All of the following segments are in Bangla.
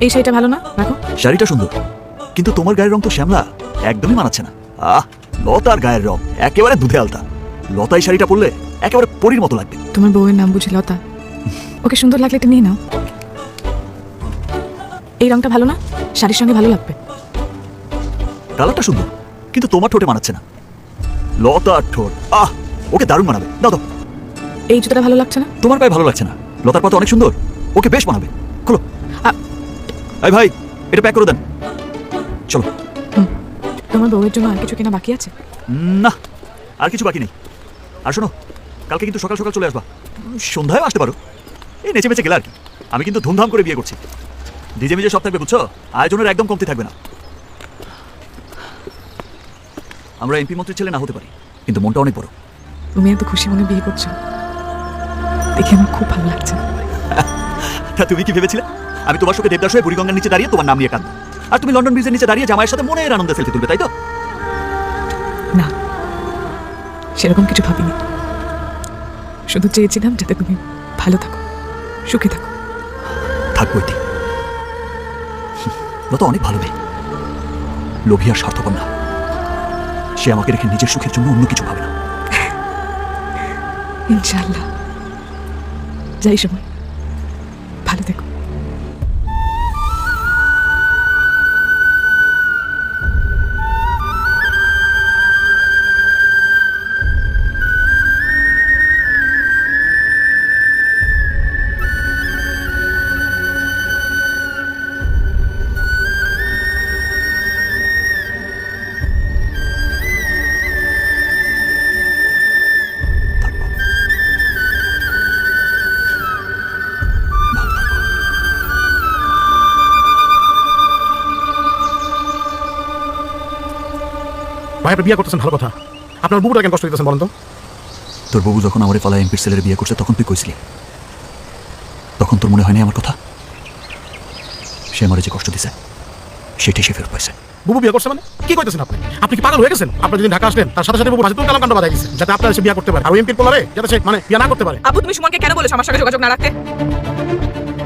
এই শাড়িটা ভালো না, রাখো। শাড়িটা সুন্দর, কিন্তু তোমার গায়ের রং তো শ্যামলা, একদমই মানাচ্ছে না। লতার গায়ের রং একেবারে দুধে আলতা। লতাই শাড়িটা পরলে একেবারে পরীর মতো লাগবে। তোমার বউয়ের নাম বুঝি লতা? ওকে সুন্দর লাগলে এটা নিয়ে নাও। এই রংটা ভালো না, শাড়ির সঙ্গে ভালো লাগবে। কালারটা সুন্দর, কিন্তু তোমার ঠোঁটে মানাচ্ছে না। লতার ঠোঁট, ওকে দারুণ মানাবে। দাও দাও। এই জুতোটা ভালো লাগছে না? তোমার পায়ে ভালো লাগছে না, লতার পা তো অনেক সুন্দর, ওকে বেশ মানাবে। খোলো। এই ভাই, এটা প্যাক করে দেন। চলো। তোমার বউয়ের জন্য আর কিছু কেনা বাকি আছে? না, আর কিছু বাকি নেই। আর শোনো, কালকে কিন্তু সকাল সকাল চলে আসবা, সন্ধ্যায় আসতে পারো। এই নেচে মেচে গেলে আর কি। আমি কিন্তু ধুমধাম করে বিয়ে করছি, ডিজে মিজে সব থাকবে, বুঝছো? আয়োজনের একদম কমতি থাকবে না। আমরা এমপি মন্ত্রীর ছেলে না হতে পারি, কিন্তু মনটা অনেক বড়। তুমি এত খুশি মনে বিয়ে করছো দেখে আমার খুব ভালো লাগছে। তুমি কি ভেবেছিলে আমি তোমার সঙ্গে দেবদাস হয়ে বুড়িগঙ্গার নিচে দাঁড়িয়ে তোমার নাম নিয়ে কাঁদবো, আর তুমি লন্ডন ব্রিজের নিচে দাঁড়িয়ে জামাইয়ের সাথে মনের আনন্দে সেলফি তুলবে, তাই তো? না, সেরকম কিছু ভাবিনি। শুধু চেয়েছিলাম যাতে তুমি ভালো থাকো, সুখে থাকো। থাকবই। লতা অনেক ভালো মেয়ে, লোভী আর স্বার্থপর না। সে আমাকে রেখে নিজের সুখের জন্য অন্য কিছু ভাবে না। ইনশাআল্লাহ। যাই সময়, ভালো থেকো। ভাই, আপনি বিয়ে করতেছেন ভালো কথা, আপনার বুবুটা কেন কষ্ট দিতেছেন বলেন তো? তোর বাবু যখন আমার পালা এমপির ছেলের বিয়ে করছে তখন তুই কইছিলি, তখন তোর মনে হয়নি আমার কথা? সে আমার যে কষ্ট দিছে সেটাই সে ফেরত পাইছে। বুবু বিয়ে করছে মানে কি কইতেছেন আপনি? আপনি কি পাগল হয়ে গেছেন? আপনি যদি ঢাকা আসলেন তার সাথে সাথে বুবু ভাষা তুল কালাম কাণ্ড বাঁধাই দিয়েছে যাতে আপনার এসে বিয়ে করতে পারে, আর এমপির পোলারে যাতে সে মানে বিয়ে না করতে পারে। আপু, তুমি সুমনকে কেন বলেছো আমার সঙ্গে যোগাযোগ না রাখতে?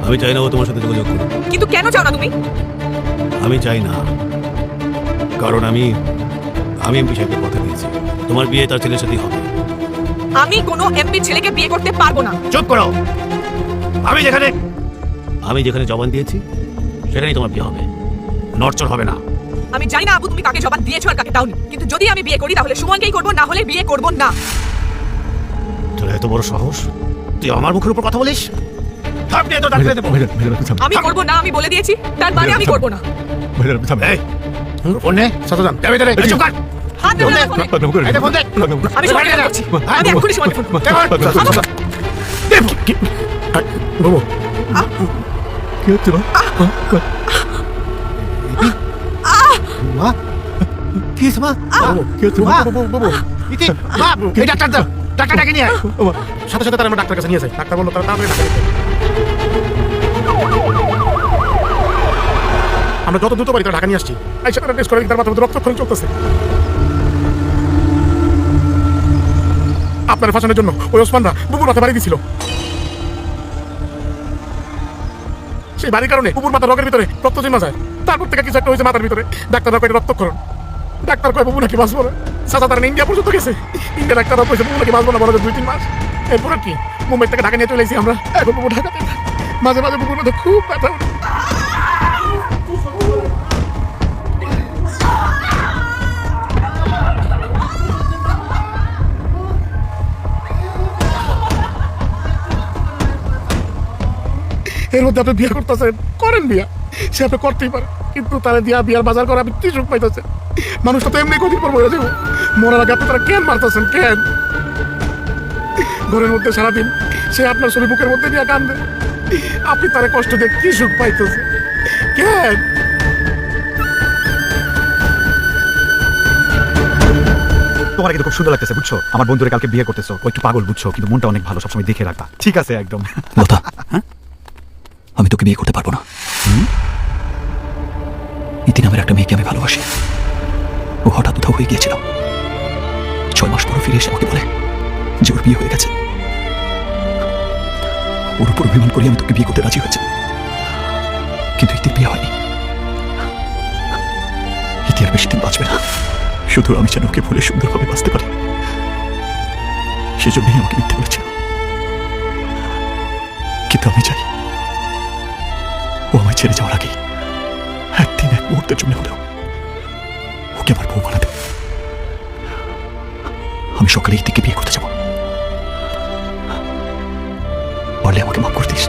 আমি চাই না ও তোমার সাথে যোগাযোগ করুক। কিন্তু কেন চাও না তুমি? আমি চাই না, কারণ আমি এমপি সাহেবকে কথা দিয়েছি, তোমার বিয়ে তার ছেলের সাথেই হবে। আমি কোনো এমপি ছেলেকে বিয়ে করতে পারবো না। চুপ করো। আমি যেখানে জবান দিয়েছি সেখানেই তোমার বিয়ে হবে, নড়চড় হবে না। আমি জানি না আপু তুমি কাকে জবাব দিয়েছো আর কাকে দাওনি, কিন্তু যদি আমি বিয়ে করি তাহলে সুমনকেই করবো, না হলে বিয়ে করবো না। তোর এত বড় সাহস, তুই আমার মুখের উপর কথা বলিস? আমি করবো না, আমি বলে দিয়েছি, তার মানে আমি করবো না। হাত দেবে না ফোনে। আমি সুমনকে ফোন করছি। আমি এক্ষুনি সুমনকে ফোন করছি। বুবু কি হচ্ছে মা? কি হয়েছে মা? কি হচ্ছে বুবু ইতি মা, এই ডাক্তারটাকে নিয়ে আয়। সাথে সাথে তার আমরা ডাক্তার কাছে নিয়ে যাই। ডাক্তার বললো তারা তাড়াতাড়ি ডাক্তার নিতে। আমরা যত দ্রুত পারি তারা ঢাকা নিয়ে আসছি। এই সেটা টেস্ট করে তার মাথার মধ্যে রক্তক্ষরণ চলতেছে। আপনার ফাঁসানোর জন্য ওই ওসমানরা বুবুর মাথা বাড়ি দিয়েছিল। সেই বাড়ির কারণে বুবুর মাথা রগের ভিতরে রক্ত জমা যায়। তারপর থেকে কিছু একটা হয়েছে মাথার ভিতরে। ডাক্তাররা কয় রক্তক্ষরণ। ডাক্তার কয় বুবু নাকি বাঁচবো না। সাদা তারা ইন্ডিয়া পর্যন্ত গেছে। ইন্ডিয়া ডাক্তাররা কইছে বুবু নাকি বাঁচবো না, বড় 2-3 মাস। এরপর আর কি মুম্বাই থেকে ঢাকা নিয়ে চলে এসেছি আমরা। এখন বুবু ঢাকাতে। মাঝে মাঝে বুবুর মধ্যে খুব ব্যথা ওঠে। এর মধ্যে আপনি বিয়ে করতেছেন, করেন বিয়া, সে আপনি করতেই পারে, কিন্তু তারা দিয়া বিয়ার বাজার করে আপনি কি সুখ পাইতেছেন? মানুষটা তো এমনি কদিন পর মরে যাবো। মরার আগে আপনি তারা কেন মারতেছেন? কেন ঘরের মধ্যে সারাদিন সে আপনার ছবি বুকের মধ্যে নিয়ে কান্দে, আপনি তারা কষ্ট দিয়ে কি সুখ পাইতেছেন? কেন? তোমার কিন্তু খুব সুন্দর লাগতেছে, বুঝছো? আমার বন্ধুরে কালকে বিয়ে করতেছো, ও একটু পাগল, বুঝছো, কিন্তু মনটা অনেক ভালো, সবসময় দেখে রাখবা। ঠিক আছে একদম। লতা, আমি তোকে বিয়ে করতে পারবো না। ইতি নামের একটা মেয়েকে আমি ভালোবাসি। ও হঠাৎ উধাও হয়ে গিয়েছিল। 6 মাস পর ফিরে এসে আমাকে বলে যে ওর বিয়ে হয়ে গেছে। ওর উপর অভিমান করি আমি তোকে বিয়ে করতে রাজি হয়েছে। কিন্তু ইতির বিয়ে হয়নি। ইতি আর বেশি দিন বাঁচবে না। শুধু আমি যেন ওকে ভুলে সুন্দরভাবে বাঁচতে পারি, সেজন্যই আমাকে মিথ্যে বলেছিল। কিন্তু আমি চাই ও আমায় ছেড়ে যাওয়ার আগেই একদিন এক মুহূর্তের জন্য হলেও ওকে আমার বউ বানাতে। আমি সকালে ইতিকে বিয়ে করতে যাব। পারলে আমাকে মাফ করে দিস।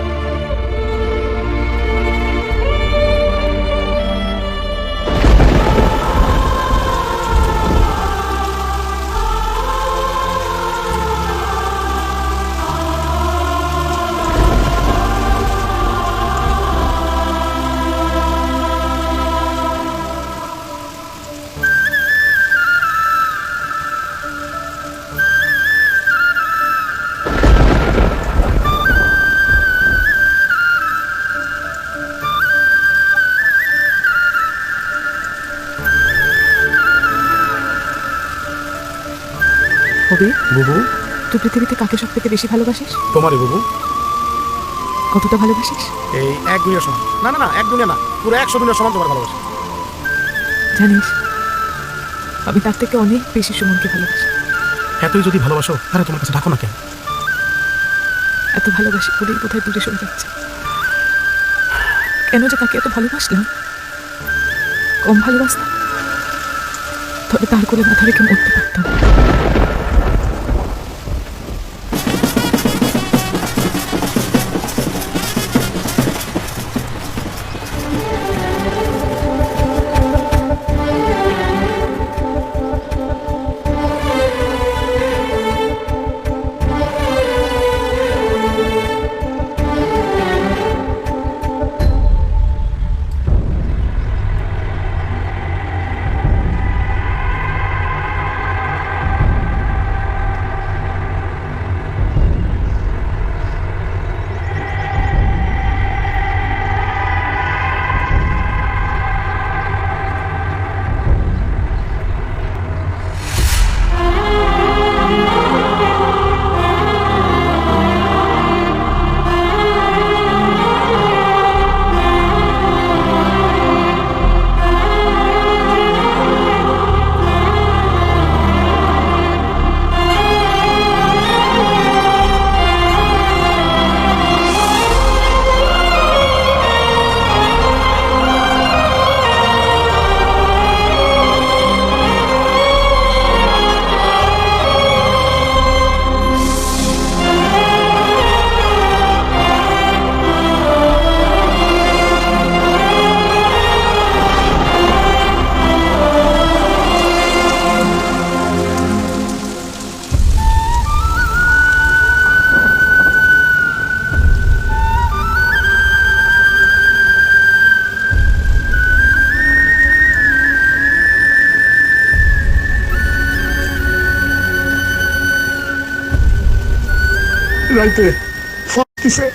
কবির, বুবু, তুই পৃথিবীতে কাকে সব থেকে বেশি ভালোবাসিস? তোমারই বুবু। কতটা ভালোবাসিস? এই এক দুনিয়ার সমান। না না না, এক দুনিয়া না, পুরো 100 দুনিয়ার সমান তোমার ভালোবাসা। জানিস, আমি তার থেকে অনেক বেশি সুমনকে ভালোবাসি। এতই যদি ভালোবাসো তাহলে তোমার কাছে ডাকো না কেন? এত ভালোবাসি বলেই বোধহয় দূরে সরে যাচ্ছে। কেন যে তাকে এত ভালোবাসলাম? কম ভালোবাসতাম, তবে তার কোলে মাথা রেখে মরতে পারতাম। রাইতে দিছে।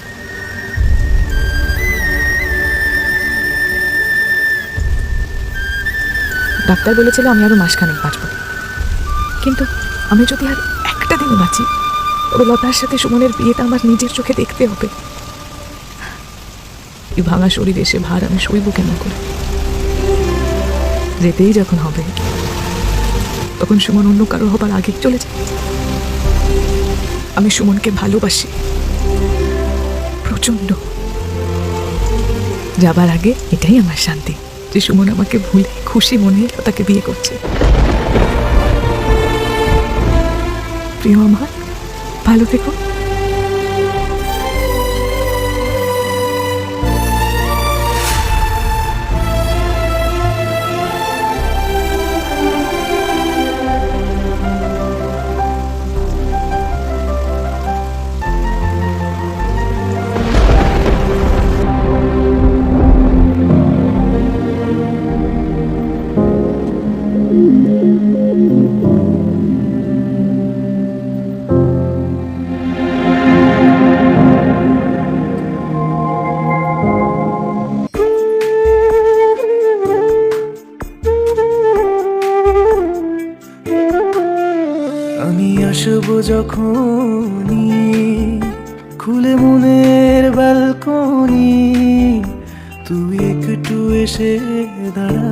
ডাক্তার বলেছিল আমি আরো মাসখানেক বাঁচব, কিন্তু আমি যদি আর একটা দিনও বাঁচি তবে লতার সাথে সুমনের বিয়েটা আমার নিজের চোখে দেখতে হবে। এই ভাঙা শরীরে এসে ভার আমি সইব কেমন করে? যেতেই যখন হবে তখন সুমন অন্য কারো হবার আগেই চলে যায়। আমি সুমনকে ভালোবাসি প্রচন্ড। যাবার আগে এটাই আমার শান্তি যে সুমন আমাকে ভুলে খুশি মনে তাকে বিয়ে করছে। প্রিয় আমার, ভালো থেকো। আমি আসব যখনই খুলে মনের ব্যালকনি, তুই একটু এসে দাঁড়া,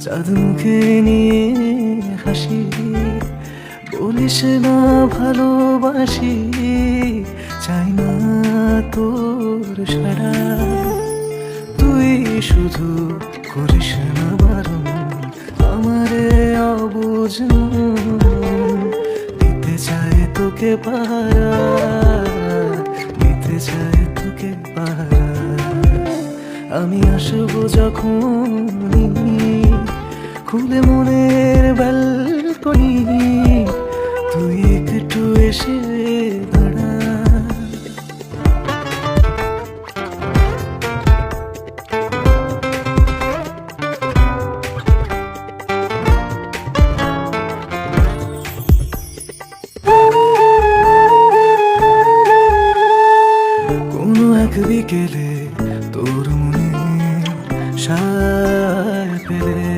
চাঁদ মুখে নিয়ে হাসি, বলিস না ভালোবাসি, চাই না তোর সারা, তুই শুধু করিস না বারণ আমারে অবুঝ, দিতে চায় তোকে পাহারা, দিতে চায় তোকে পাহারা। আমি আসবো যখন খুলে মনের ব্যালকনি, তুই একটু এসে দাঁড়া। কোনো এক বিকেলে তোর মনে সায় পেলে,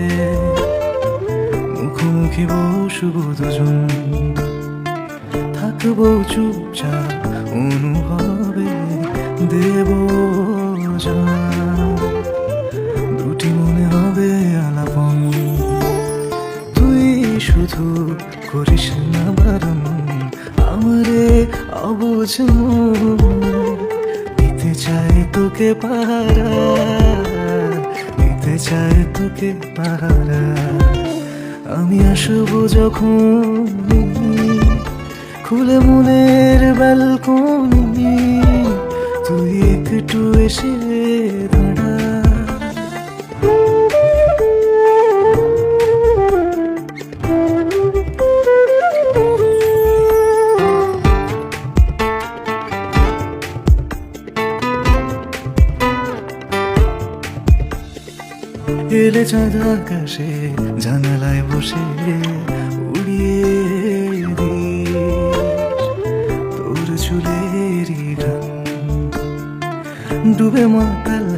মুখোমুখি বসবো দুজন, থাকবো চুপচাপ অনুভবে দেব জান, দুটি মনে হবে আলাপন, তুই শুধু করিস না বারণ আমারে অবুঝ, দিতে চাই তোকে পাহারা, দিতে চাই তোকে পাহারা। আমি আসবো যখন খুলে মনের ব্যালকনি, তুই একটু এসে দাঁড়া। এলে চাঁদ আকাশে জানালায় বসে উড়িয়ে দিস তোর চুলের গান, ডুবে মাতাল